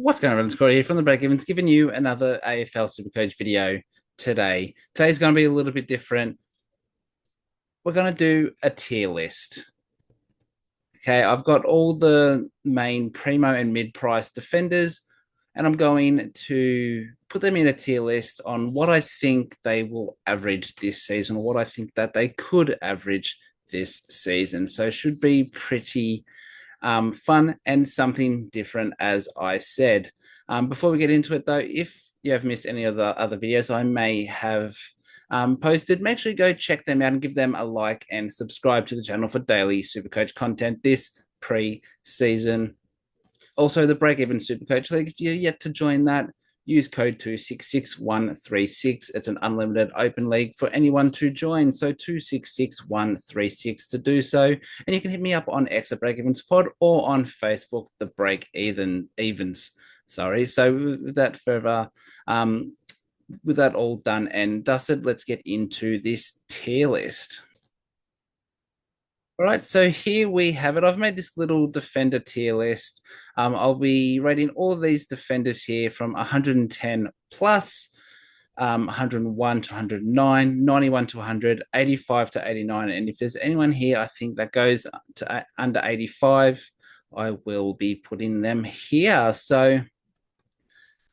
What's going on, Scotty here from the Breakevens, giving you another AFL Supercoach video today. Today's going to be a little bit different. We're going to do a tier list. Okay, I've got all the main primo and mid-price defenders, and I'm going to put them in a tier list on what I think they will average this season, or what I think that they could average this season. So it should be pretty fun and something different, as I said. Before we get into it, though, if you have missed any of the other videos I may have posted, make sure you go check them out and give them a like and subscribe to the channel for daily Supercoach content this pre-season. Also, the Breakeven Supercoach League, if you're yet to join that, use code 266136. It's an unlimited open league for anyone to join. So 266136 to do so. And you can hit me up on X at Breakevens Pod or on Facebook, the Breakevens. Sorry. So with that further, with that all done and dusted, let's get into this tier list. All right, so here we have it. I've made this little defender tier list. I'll be rating all of these defenders here from 110 plus, 101 to 109, 91 to 100, 85 to 89. And if there's anyone here, I think that goes to under 85, I will be putting them here. So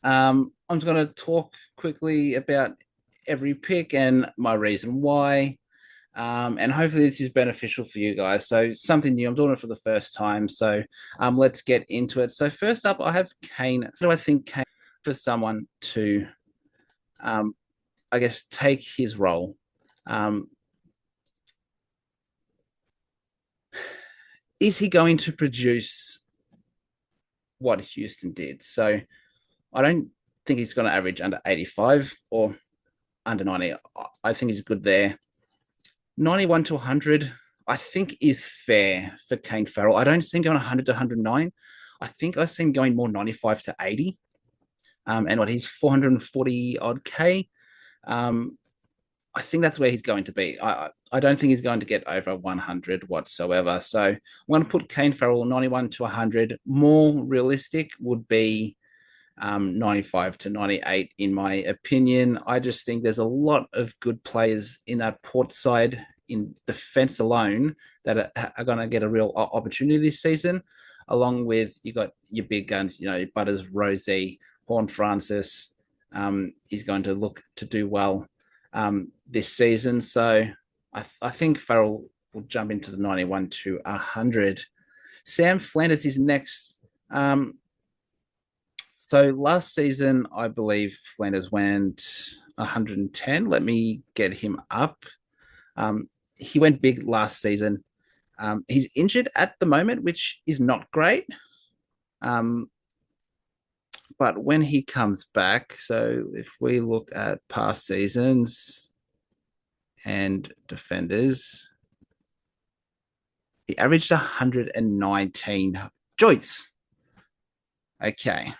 I'm just going to talk quickly about every pick and my reason why. And hopefully this is beneficial for you guys. So something new. I'm doing it for the first time. So let's get into it. So first up, I have Kane. What do I think Kane for someone to, I guess, take his role? Is he going to produce what Houston did? So I don't think he's going to average under 85 or under 90. I think he's good there. 91 to 100, I think is fair for Kane Farrell. I don't see him going 100 to 109. I think I see him going more 95 to 80. And what he's 440 odd K. I think that's where he's going to be. I don't think he's going to get over 100 whatsoever. So I'm going to put Kane Farrell 91 to 100. More realistic would be 95 to 98, in my opinion. I just think there's a lot of good players in that port side in defense alone that are going to get a real opportunity this season, along with you got your big guns, Butters, Rosie, Horne-Francis. He's going to look to do well this season. So I think Farrell will jump into the 91 to 100. Sam Flanders is next. So last season, I believe Flanders went 110. Let me get him up. He went big last season. He's injured at the moment, which is not great. But when he comes back, so if we look at past seasons and defenders, he averaged 119. Joyce. Okay.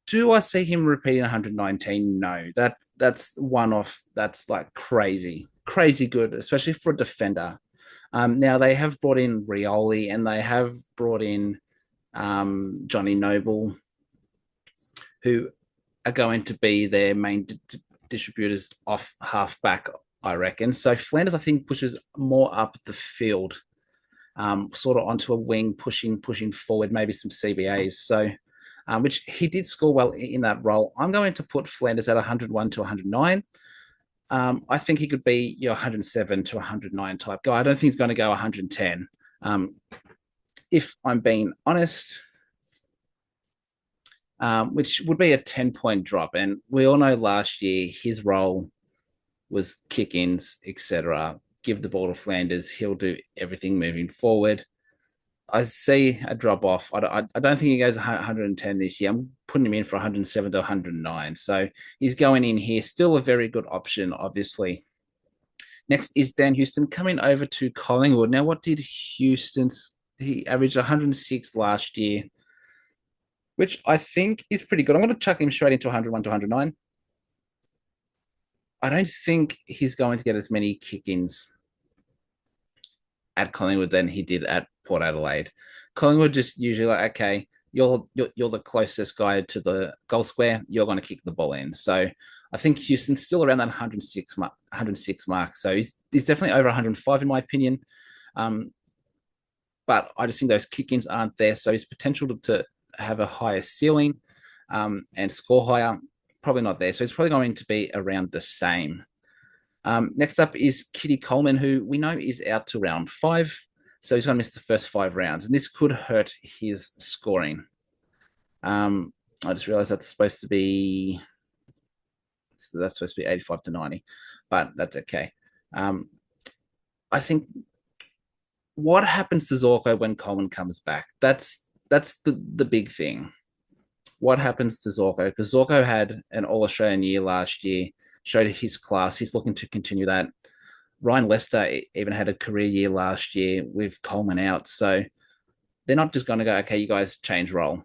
Do I see him repeating 119? No, that's one off. That's like crazy good, especially for a defender. Now they have brought in Rioli and they have brought in Johnny Noble, who are going to be their main distributors off halfback, I reckon. So Flanders, I think, pushes more up the field, sort of onto a wing, pushing forward, maybe some CBAs. So which he did score well in that role. I'm going to put Flanders at 101 to 109. I think he could be your 107 to 109 type guy. I don't think he's going to go 110. If I'm being honest, which would be a 10-point drop. And we all know last year his role was kick-ins, etc. Give the ball to Flanders. He'll do everything moving forward. I see a drop off. I don't think he goes 110 this year. I'm putting him in for 107 to 109. So he's going in here. Still a very good option, obviously. Next is Dan Houston coming over to Collingwood. Now, what did Houston's? He averaged 106 last year, which I think is pretty good. I'm going to chuck him straight into 101 to 109. I don't think he's going to get as many kick-ins at Collingwood than he did at Port Adelaide. Collingwood just usually like, okay, you're the closest guy to the goal square. You're going to kick the ball in. So I think Houston's still around that 106 mark. 106 mark. So he's definitely over 105 in my opinion. Um, but I just think those kick-ins aren't there. So his potential to have a higher ceiling and score higher, probably not there. So it's probably going to be around the same. Next up is Kitty Coleman, who we know is out to round 5. So he's going to miss the first 5 rounds. And this could hurt his scoring. I just realized that's supposed to be 85 to 90, but that's okay. I think what happens to Zorko when Coleman comes back? That's the big thing. What happens to Zorko? Because Zorko had an All Australian year last year, showed his class. He's looking to continue that. Ryan Lester even had a career year last year with Coleman out. So they're not just going to go, okay, you guys change role.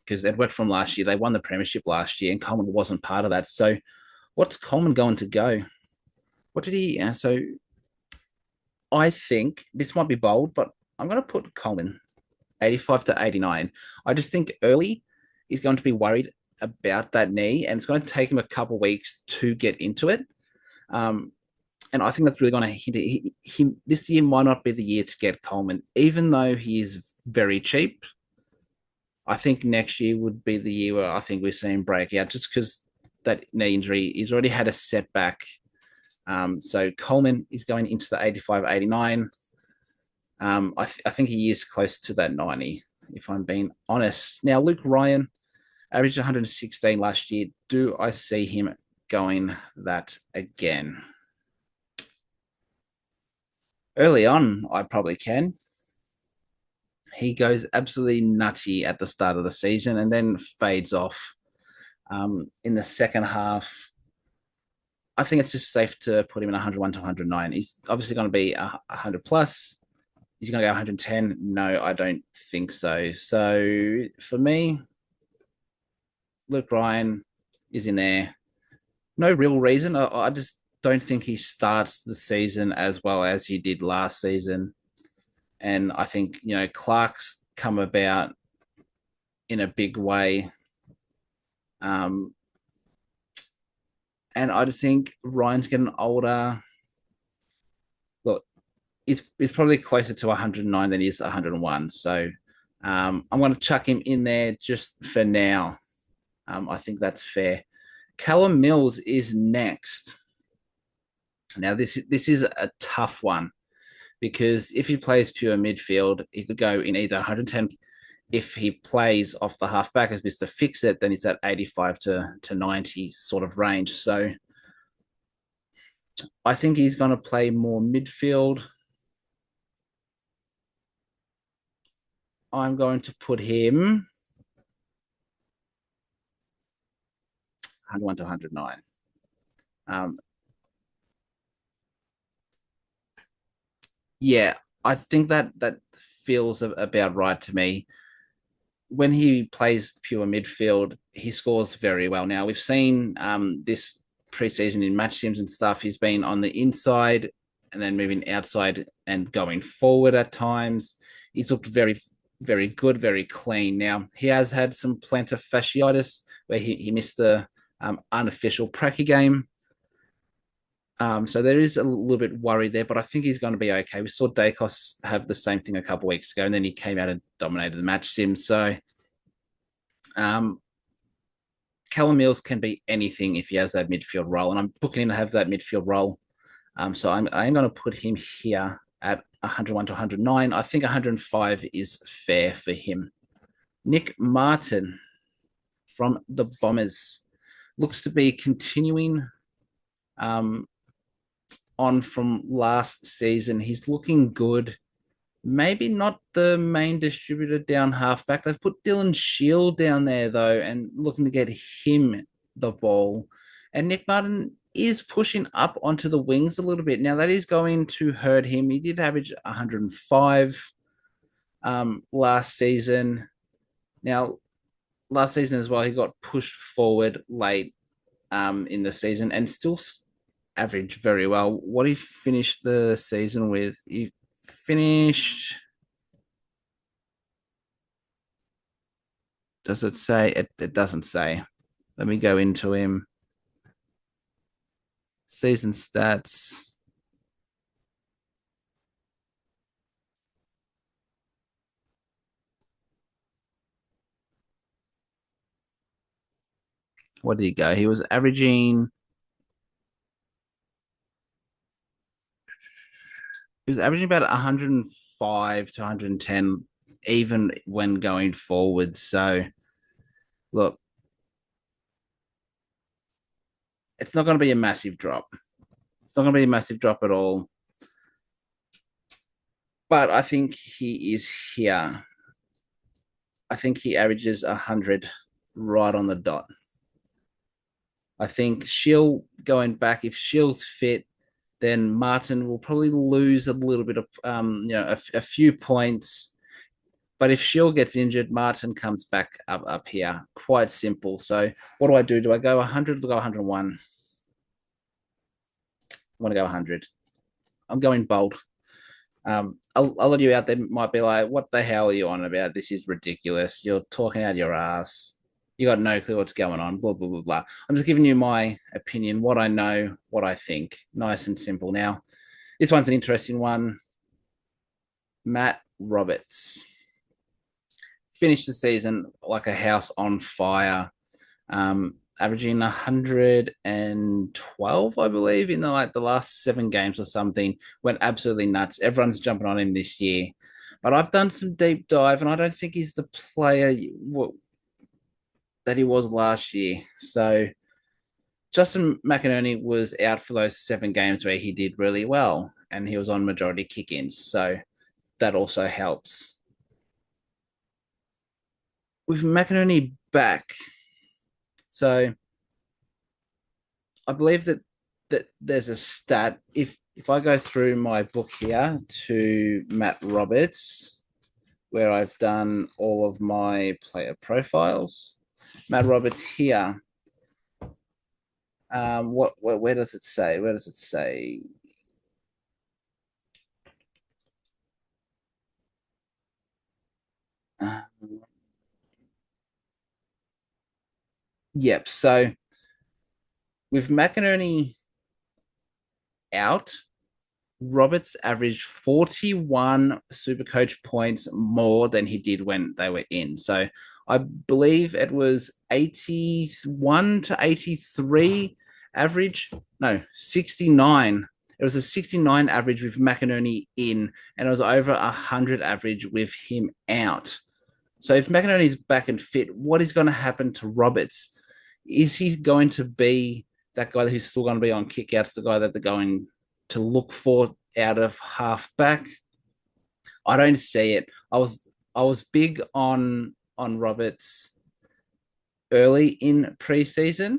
Because it worked from last year. They won the premiership last year and Coleman wasn't part of that. So what's Coleman going to go? What did he? So I think this might be bold, but I'm going to put Coleman 85 to 89. I just think early he's going to be worried about that knee and it's going to take him a couple of weeks to get into it. And I think that's really going to hit it. This year might not be the year to get Coleman, even though he is very cheap. I think next year would be the year where I think we're seeing break out just because that knee injury, he's already had a setback. So Coleman is going into the 85, 89. I think he is close to that 90, if I'm being honest. Now, Luke Ryan averaged 116 last year. Do I see him going that again? Early on, I probably can. He goes absolutely nutty at the start of the season and then fades off in the second half. I think it's just safe to put him in 101 to 109. He's obviously going to be 100 plus. Is he going to go 110? No, I don't think so. So for me, Luke Ryan is in there. No real reason. I just don't think he starts the season as well as he did last season. And I think, Clark's come about in a big way. And I just think Ryan's getting older. Look, he's probably closer to 109 than he is 101. So I'm going to chuck him in there just for now. I think that's fair. Callum Mills is next. Now, this is a tough one because if he plays pure midfield, he could go in either 110. If he plays off the halfback as Mr. Fix It, then it's at 85 to 90 sort of range. So I think he's going to play more midfield. I'm going to put him 101 to 109. Yeah, I think that feels about right to me. When he plays pure midfield, he scores very well. Now we've seen this preseason in match sims and stuff. He's been on the inside and then moving outside and going forward at times. He's looked very, very good, very clean. Now he has had some plantar fasciitis where he missed the unofficial pracky game. So there is a little bit worried there, but I think he's going to be okay. We saw Dacos have the same thing a couple of weeks ago, and then he came out and dominated the match sim. So Callum Mills can be anything if he has that midfield role, and I'm booking him to have that midfield role. So I'm going to put him here at 101 to 109. I think 105 is fair for him. Nick Martin from the Bombers looks to be continuing on from last season. He's looking good. Maybe not the main distributor down halfback. They've put Dylan Shield down there, though, and looking to get him the ball. And Nick Martin is pushing up onto the wings a little bit. Now, that is going to hurt him. He did average 105 last season. Now, last season as well, he got pushed forward late in the season and still averaged very well. What he finished the season with, he finished. Does it say? It doesn't say. Let me go into him. Season stats. What did he go? He was averaging. He was averaging about 105 to 110, even when going forward. So, look, it's not going to be a massive drop. It's not going to be a massive drop at all. But I think he is here. I think he averages 100 right on the dot. I think Shill going back, if Shill's fit, then Martin will probably lose a little bit of, a few points. But if Shill gets injured, Martin comes back up here. Quite simple. So what do I do? Do I go 100 or do I go 101? I want to go 100. I'm going bold. A lot of you out there might be like, what the hell are you on about? This is ridiculous. You're talking out your ass. You got no clue what's going on, blah, blah, blah, blah. I'm just giving you my opinion, what I know, what I think. Nice and simple. Now, this one's an interesting one. Matt Roberts finished the season like a house on fire, averaging 112, I believe, in the last 7 games or something. Went absolutely nuts. Everyone's jumping on him this year. But I've done some deep dive, and I don't think he's the player that he was last year. So Justin McInerney was out for those 7 games where he did really well, and he was on majority kick-ins. So that also helps. With McInerney back, so I believe that there's a stat. If I go through my book here to Matt Roberts, where I've done all of my player profiles, Matt Roberts here. Where does it say? Where does it say? Yep. So with McInerney out, Roberts averaged 41 Supercoach points more than he did when they were in. So I believe it was 81 to 83 average. No, 69. It was a 69 average with McInerney in, and it was over 100 average with him out. So if McInerney's back and fit, what is going to happen to Roberts? Is he going to be that guy who's still going to be on kickouts, the guy that they're going to look for out of halfback? I don't see it. I was big on Roberts early in preseason,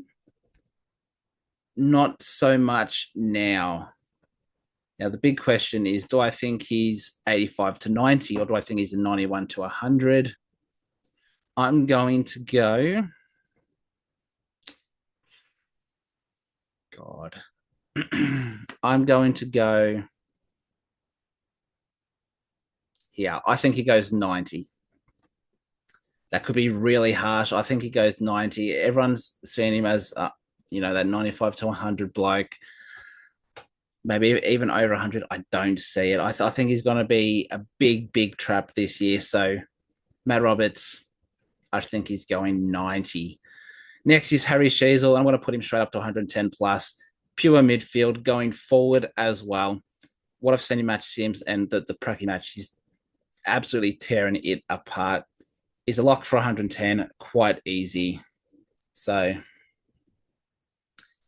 not so much now. Now the big question is, do I think he's 85 to 90 or do I think he's a 91 to 100? I'm going to go. God. I'm going to go here. I think he goes 90. That could be really harsh. I think he goes 90. Everyone's seen him as, that 95 to 100 bloke, maybe even over 100. I don't see it. I think he's going to be a big, big trap this year. So, Matt Roberts, I think he's going 90. Next is Harry Sheezel. I'm going to put him straight up to 110 plus. Pure midfield going forward as well. What I've seen in match Sims and the Pracky match, he's absolutely tearing it apart. He's a lock for 110, quite easy. So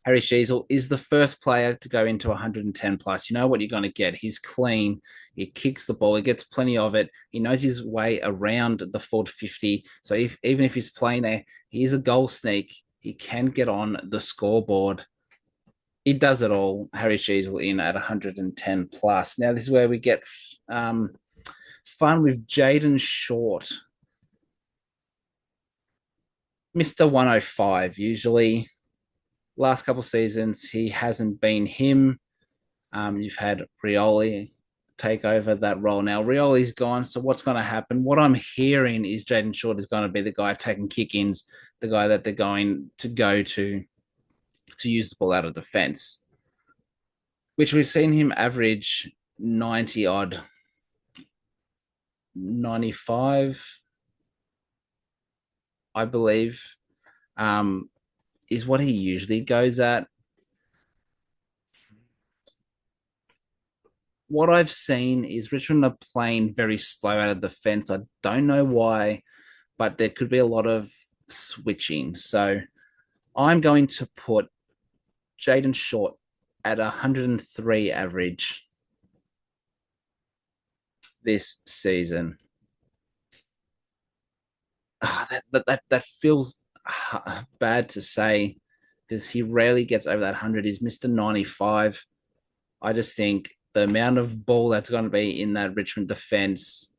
Harry Sheezel is the first player to go into 110 plus. You know what you're going to get. He's clean. He kicks the ball. He gets plenty of it. He knows his way around the forward 50. So even if he's playing there, he is a goal sneak. He can get on the scoreboard. He does it all. Harry Sheezel in at 110 plus. Now this is where we get fun with Jaden Short. Mr. 105 usually. Last couple of seasons, he hasn't been him. You've had Rioli, take over that role. Now, Rioli's gone, so what's going to happen? What I'm hearing is Jaden Short is going to be the guy taking kick-ins, the guy that they're going to go to use the ball out of defense, which we've seen him average 90 odd, 95, I believe, is what he usually goes at. What I've seen is Richmond are playing very slow out of defense. I don't know why, but there could be a lot of switching. So I'm going to put Jaden Short at 103 average this season. That feels bad to say because he rarely gets over that 100. He's Mr. 95. I just think the amount of ball that's going to be in that Richmond defense,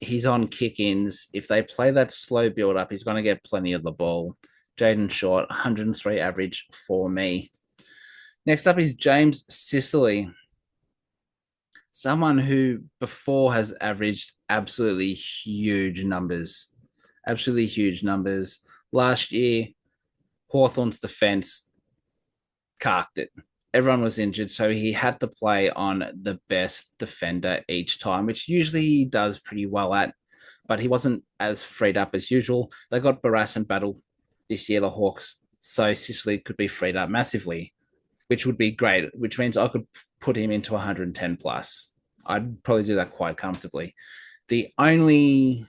he's on kick-ins. If they play that slow build-up, he's going to get plenty of the ball. Jaden Short, 103 average for me. Next up is James Sicily, someone who before has averaged absolutely huge numbers. Absolutely huge numbers. Last year, Hawthorn's defense carked it. Everyone was injured, so he had to play on the best defender each time, which usually he does pretty well at, but he wasn't as freed up as usual. They got Barras and Battle this year, the Hawks, so Sicily could be freed up massively, which would be great, which means I could put him into 110 plus. I'd probably do that quite comfortably. The only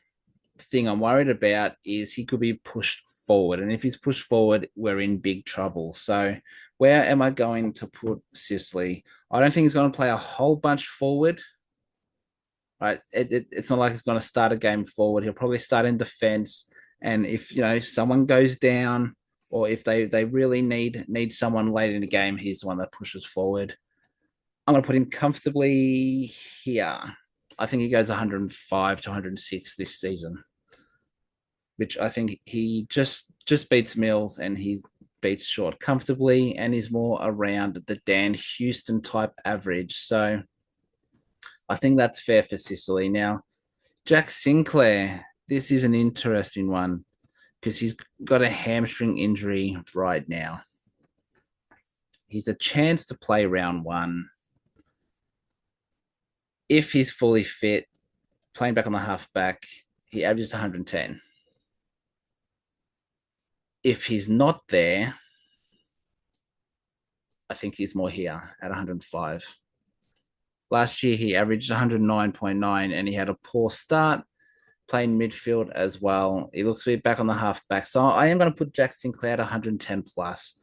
thing I'm worried about is he could be pushed forward. And if he's pushed forward, we're in big trouble. So where am I going to put Sicily? I don't think he's going to play a whole bunch forward. Right. It's not like he's going to start a game forward. He'll probably start in defense. And if someone goes down or if they really need someone late in the game, he's the one that pushes forward. I'm going to put him comfortably here. I think he goes 105 to 106 this season, which I think he just beats Mills and he beats Short comfortably and is more around the Dan Houston type average. So I think that's fair for Sicily. Now, Jack Sinclair, this is an interesting one because he's got a hamstring injury right now. He's a chance to play round one. If he's fully fit, playing back on the halfback, he averages 110. If he's not there, I think he's more here at 105. Last year, he averaged 109.9 and he had a poor start playing midfield as well. He looks to be back on the halfback. So I am going to put Jack Sinclair at 110 plus.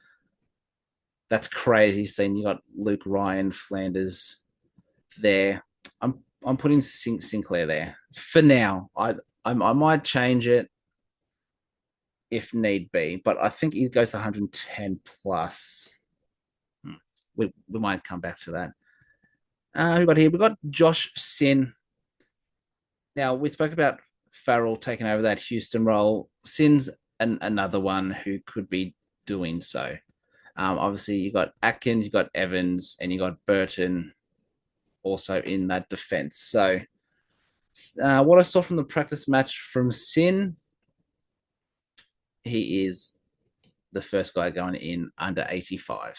That's crazy seeing you got Luke Ryan, Flanders there. I'm putting Sinclair there for now. I might change it if need be, but I think he goes to 110 plus. We might come back to that. Who got here? We got Josh Sin. Now we spoke about Farrell taking over that Houston role. Sin's another one who could be doing so. Obviously, you got Atkins, you got Evans, and you got Burton also in that defense. So, what I saw from the practice match from Sin, he is the first guy going in under 85.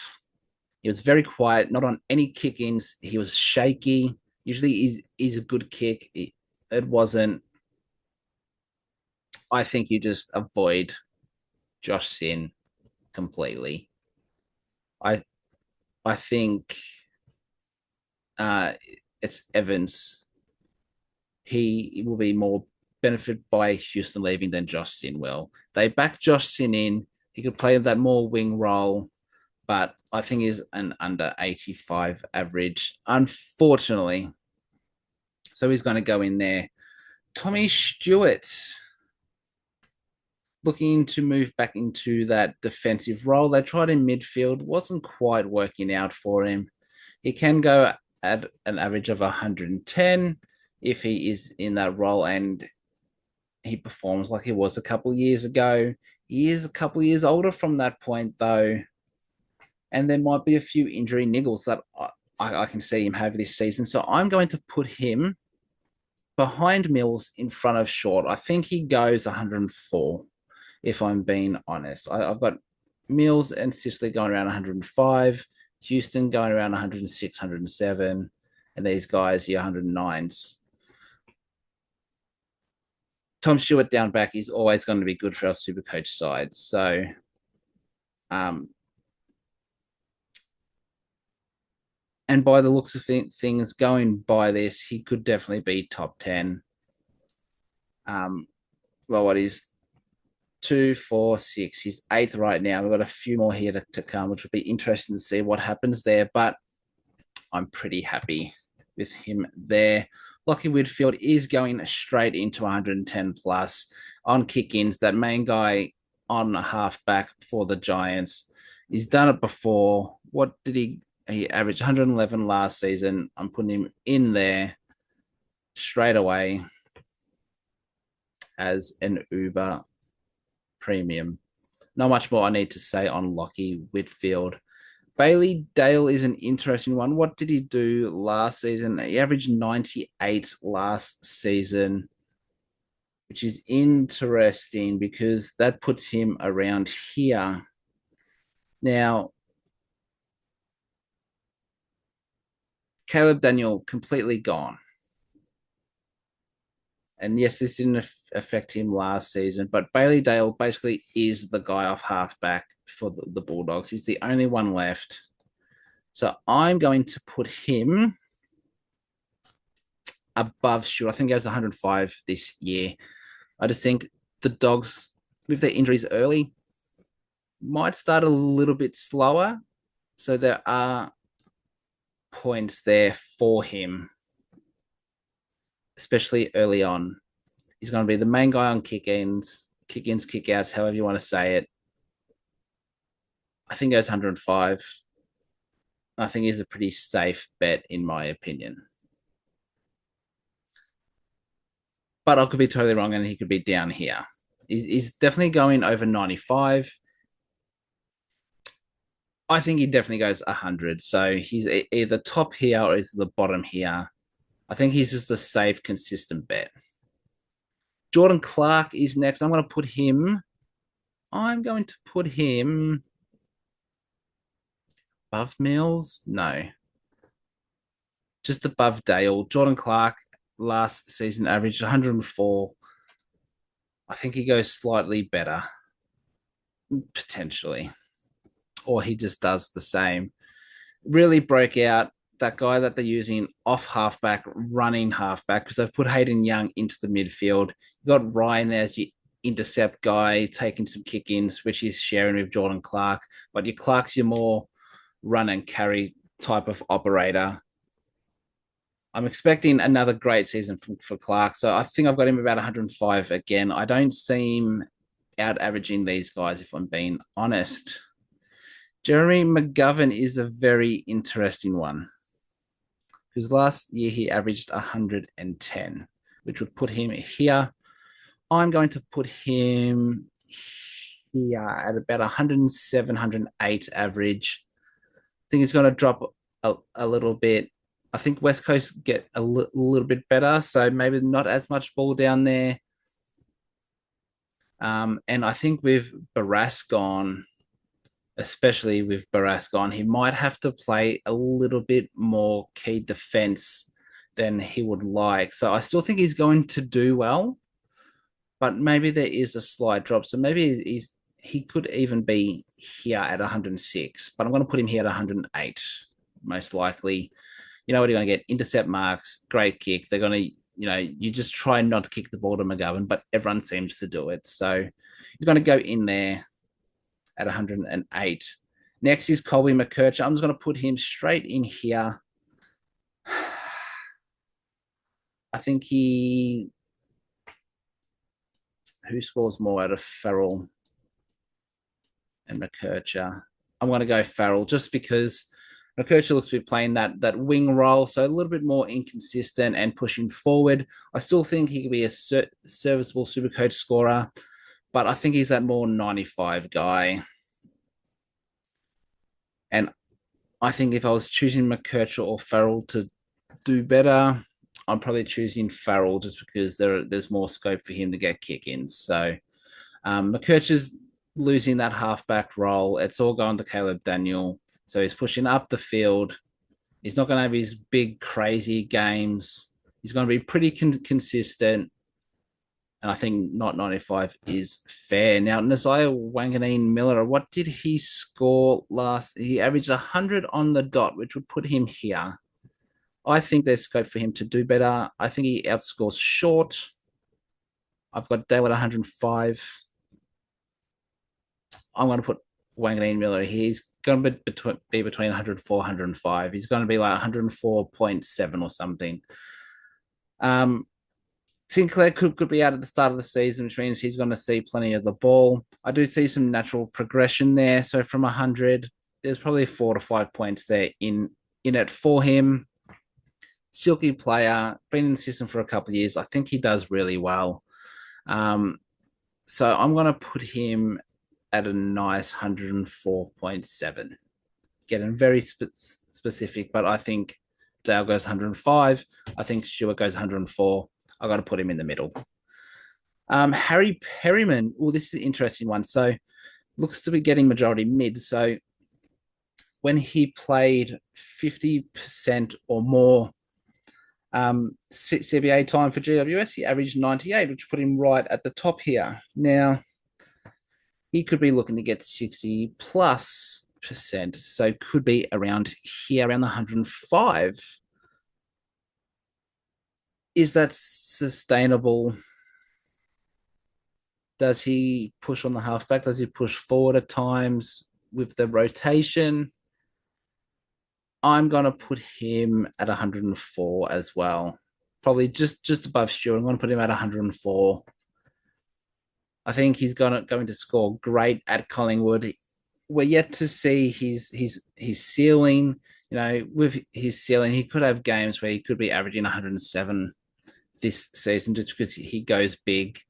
He was very quiet, not on any kick-ins. He was shaky. Usually, he's a good kick. It wasn't. I think you just avoid Josh Sin completely. I think it's Evans. He will be more benefited by Houston leaving than Josh Sin will. They backed Josh Sin in. He could play that more wing role, but I think he's an under 85 average, unfortunately. So he's going to go in there. Tommy Stewart, looking to move back into that defensive role. They tried in midfield, wasn't quite working out for him. He can go at an average of 110 if he is in that role and he performs like he was a couple of years ago. He is a couple of years older from that point, though, and there might be a few injury niggles that I can see him have this season. So I'm going to put him behind Mills in front of Short. I think he goes 104, if I'm being honest. I've got Mills and Sicily going around 105, Houston going around 106, 107, and these guys here 109s. Tom Stewart down back is always going to be good for our super coach side. So, um, and by the looks of things, going by this, he could definitely be top 10. Well, what is 2, 4, 6? He's eighth right now. We've got a few more here to come, which would be interesting to see what happens there. But I'm pretty happy with him there. Lockie Whitfield is going straight into 110 plus on kick-ins. That main guy on a halfback for the Giants. He's done it before. What did he averaged 111 last season. I'm putting him in there straight away as an Uber premium. Not much more I need to say on Lockie Whitfield. Bailey Dale is an interesting one. What did he do last season? He averaged 98 last season, which is interesting because that puts him around here. Now, Caleb Daniel completely gone. And yes, this didn't affect him last season, but Bailey Dale basically is the guy off halfback for the Bulldogs. He's the only one left. So I'm going to put him above Stewart. I think he was 105 this year. I just think the Dogs, with their injuries early, might start a little bit slower. So there are points there for him, especially early on. He's going to be the main guy on kick-ins, kick-outs, however you want to say it. I think he goes 105. I think he's a pretty safe bet, in my opinion. But I could be totally wrong, and he could be down here. He's definitely going over 95. I think he definitely goes 100. So he's either top here or he's the bottom here. I think he's just a safe, consistent bet. Jordan Clark is next. I'm going to put him above Mills. No, just above Dale. Jordan Clark last season averaged 104. I think he goes slightly better, potentially. Or he just does the same. Really broke out that guy that they're using off halfback, running halfback, because they've put Hayden Young into the midfield. You got Ryan there as your intercept guy, taking some kick-ins, which he's sharing with Jordan Clark. But your Clark's your more run and carry type of operator. I'm expecting another great season for Clark. So I think I've got him about 105 again. I don't see him out averaging these guys, if I'm being honest. Jeremy McGovern is a very interesting one because last year he averaged 110, which would put him here. I'm going to put him here at about 107, 108 average. I think he's going to drop a little bit. I think West Coast get a little bit better, so maybe not as much ball down there. And I think with Barras gone, especially with Barras gone, he might have to play a little bit more key defense than he would like. So I still think he's going to do well, but maybe there is a slight drop. So maybe he could even be here at 106, but I'm going to put him here at 108, most likely. You know what, you're going to get intercept marks, great kick. They're going to, you just try not to kick the ball to McGovern, but everyone seems to do it. So he's going to go in there at 108. Next is Colby McKercher. I'm just going to put him straight in here. I think who scores more out of Farrell and McKercher? I'm going to go Farrell just because McKercher looks to be playing that wing role, so a little bit more inconsistent and pushing forward. I still think he could be a serviceable Supercoach scorer, but I think he's that more 95 guy. And I think if I was choosing McKercher or Farrell to do better, I'm probably choosing Farrell just because there's more scope for him to get kick-ins. So McKercher's losing that halfback role. It's all going to Caleb Daniel. So he's pushing up the field. He's not going to have his big, crazy games. He's going to be pretty consistent. And I think not 95 is fair. Now, Nasiah Wanganeen Miller, what did he score last? He averaged 100 on the dot, which would put him here. I think there's scope for him to do better. I think he outscores short. I've got Dale at 105. I'm going to put Wanganeen Miller. He's going to be between 104, 105. He's going to be like 104.7 or something. Sinclair could be out at the start of the season, which means he's going to see plenty of the ball. I do see some natural progression there. So from 100, there's probably 4 to 5 points there in it for him. Silky player, been in the system for a couple of years. I think he does really well. So I'm going to put him at a nice 104.7. Getting very specific, but I think Dale goes 105. I think Stewart goes 104. I got to put him in the middle. Harry Perryman. Well, this is an interesting one. So looks to be getting majority mid. So when he played 50% or more CBA time for GWS, he averaged 98, which put him right at the top here. Now, he could be looking to get 60 plus percent. So could be around here, around the 105. Is that sustainable? Does he push on the halfback? Does he push forward at times with the rotation? I'm going to put him at 104 as well. Probably just above Stewart. I'm going to put him at 104. I think he's going to score great at Collingwood. We're yet to see his ceiling. You know, with his ceiling, he could have games where he could be averaging 107 this season just because he goes big.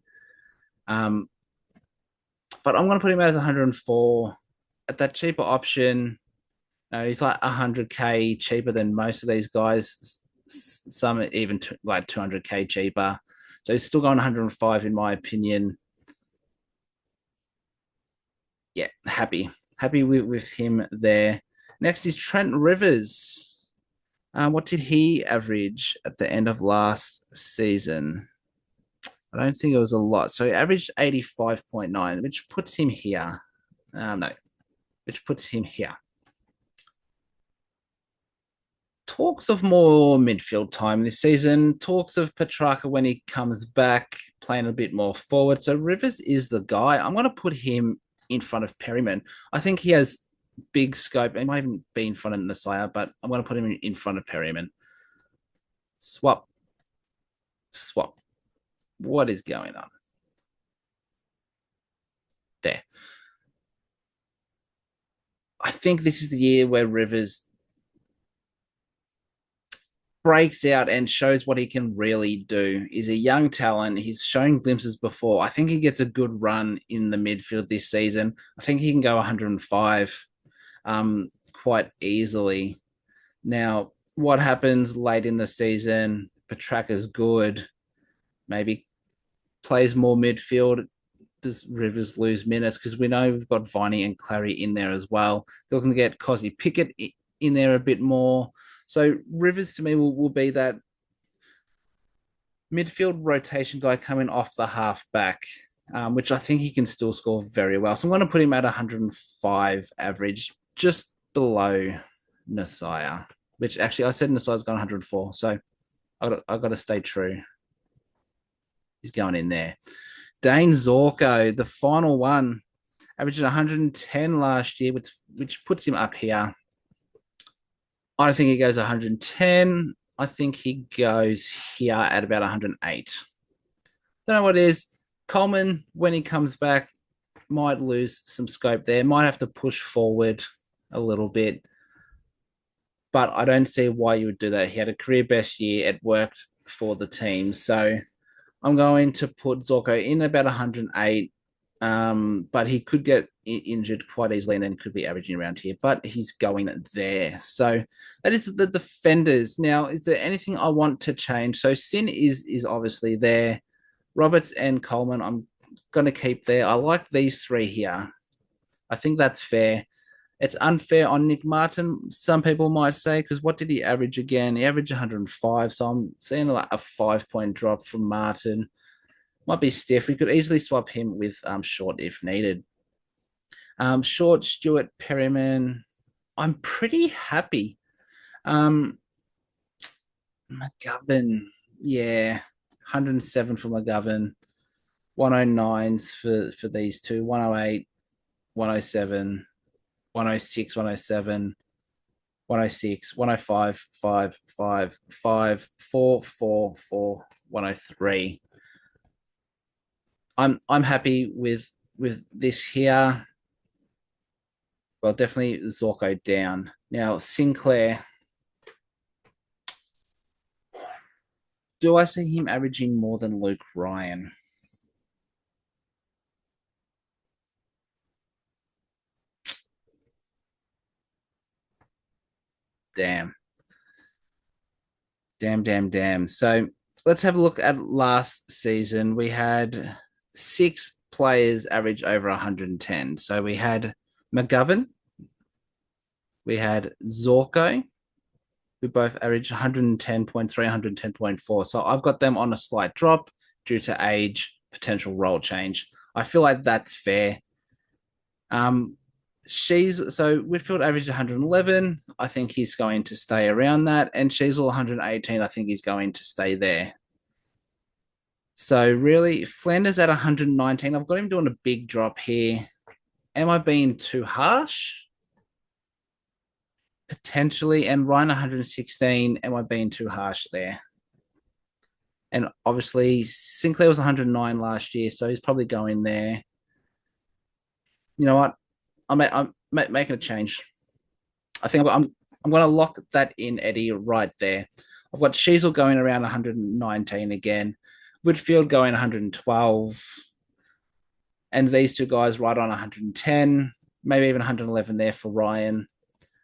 But I'm going to put him as 104 at that cheaper option. He's like 100K cheaper than most of these guys. Some even like 200K cheaper. So he's still going 105 in my opinion. Yeah, happy with him there. Next is Trent Rivers. What did he average at the end of last season? I don't think it was a lot. So he averaged 85.9, which puts him here. No, which puts him here. Talks of more midfield time this season. Talks of Petrarca when he comes back, playing a bit more forward. So Rivers is the guy. I'm going to put him in front of Perryman. I think he has big scope. He might even be in front of Nasiah, but I'm going to put him in front of Perryman. Swap. What is going on? There. I think this is the year where Rivers breaks out and shows what he can really do. He's a young talent. He's shown glimpses before. I think he gets a good run in the midfield this season. I think he can go 105 quite easily. Now, what happens late in the season? Petrarca's good. Maybe plays more midfield. Does Rivers lose minutes? Because we know we've got Viney and Clary in there as well. They're looking to get Cosy Pickett in there a bit more. So Rivers to me will be that midfield rotation guy coming off the halfback, which I think he can still score very well. So I'm going to put him at 105 average, just below Nasiah, which actually I said Nasiah's got 104. So I've got to stay true. He's going in there. Dane Zorko, the final one, averaged 110 last year, which puts him up here. I don't think he goes 110. I think he goes here at about 108. Don't know what it is. Coleman, when he comes back, might lose some scope there. Might have to push forward a little bit. But I don't see why you would do that. He had a career best year. It worked for the team. So I'm going to put Zorko in about 108. But he could get injured quite easily and then could be averaging around here. But he's going there. So that is the defenders. Now, is there anything I want to change? So Sin is obviously there. Roberts and Coleman, I'm going to keep there. I like these three here. I think that's fair. It's unfair on Nick Martin, some people might say, because what did he average again? He averaged 105, so I'm seeing like a 5 point drop from Martin. Might be stiff. We could easily swap him with Short if needed. Short, Stewart, Perryman. I'm pretty happy. McGovern, yeah, 107 for McGovern, 109s for these two, 108, 107, 106, 107, 106, 105, 5, 5, 5, 4, 4, 4, 103. I'm happy with this here. Well, definitely Zorko down. Now, Sinclair. Do I see him averaging more than Luke Ryan? Damn. Damn, damn, damn. So let's have a look at last season. We had 6 players average over 110. So we had McGovern, we had Zorko, who both averaged 110.3, 110.4. So I've got them on a slight drop due to age, potential role change. I feel like that's fair. Whitfield averaged 111. I think he's going to stay around that, and Sheasel 118. I think he's going to stay there. So really, Flanders at 119. I've got him doing a big drop here. Am I being too harsh? Potentially. And Ryan 116. Am I being too harsh there? And obviously, Sinclair was 109 last year, so he's probably going there. You know what? I'm making a change. I think I'm going to lock that in, Eddie, right there. I've got Sheasel going around 119 again, Whitfield going 112, and these two guys right on 110, maybe even 111 there for Ryan.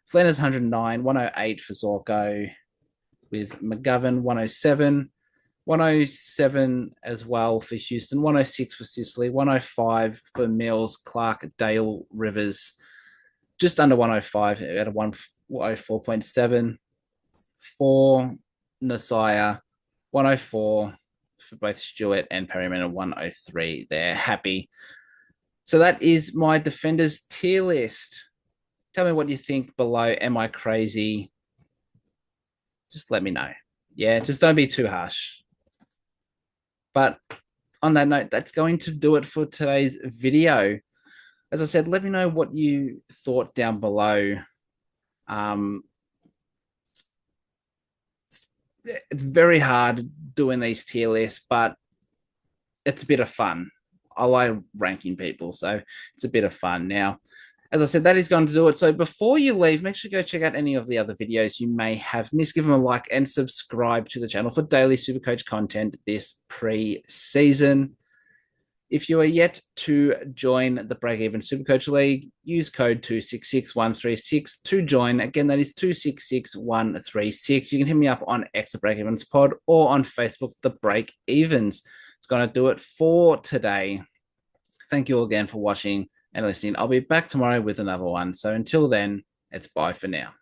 Flanders 109, 108 for Zorko, with McGovern 107, 107 as well for Houston, 106 for Sicily, 105 for Mills, Clark, Dale, Rivers, just under 105 at a 104.7 for Nasiah, 104 for both Stewart and Perryman, and 103. They're happy. So that is my defenders tier list. Tell me what you think below. Am I crazy? Just let me know. Yeah, just don't be too harsh. But on that note, that's going to do it for today's video. As I said, let me know what you thought down below. It's very hard doing these tier lists, but it's a bit of fun. I like ranking people, so it's a bit of fun. Now, as I said, that is going to do it. So before you leave, make sure you go check out any of the other videos you may have missed. Give them a like and subscribe to the channel for daily Supercoach content this pre-season. If you are yet to join the Breakeven Supercoach League, use code 266136 to join. Again, that is 266136. You can hit me up on X Breakevens Pod or on Facebook, the Breakevens. It's going to do it for today. Thank you all again for watching and listening. I'll be back tomorrow with another one. So until then, it's bye for now.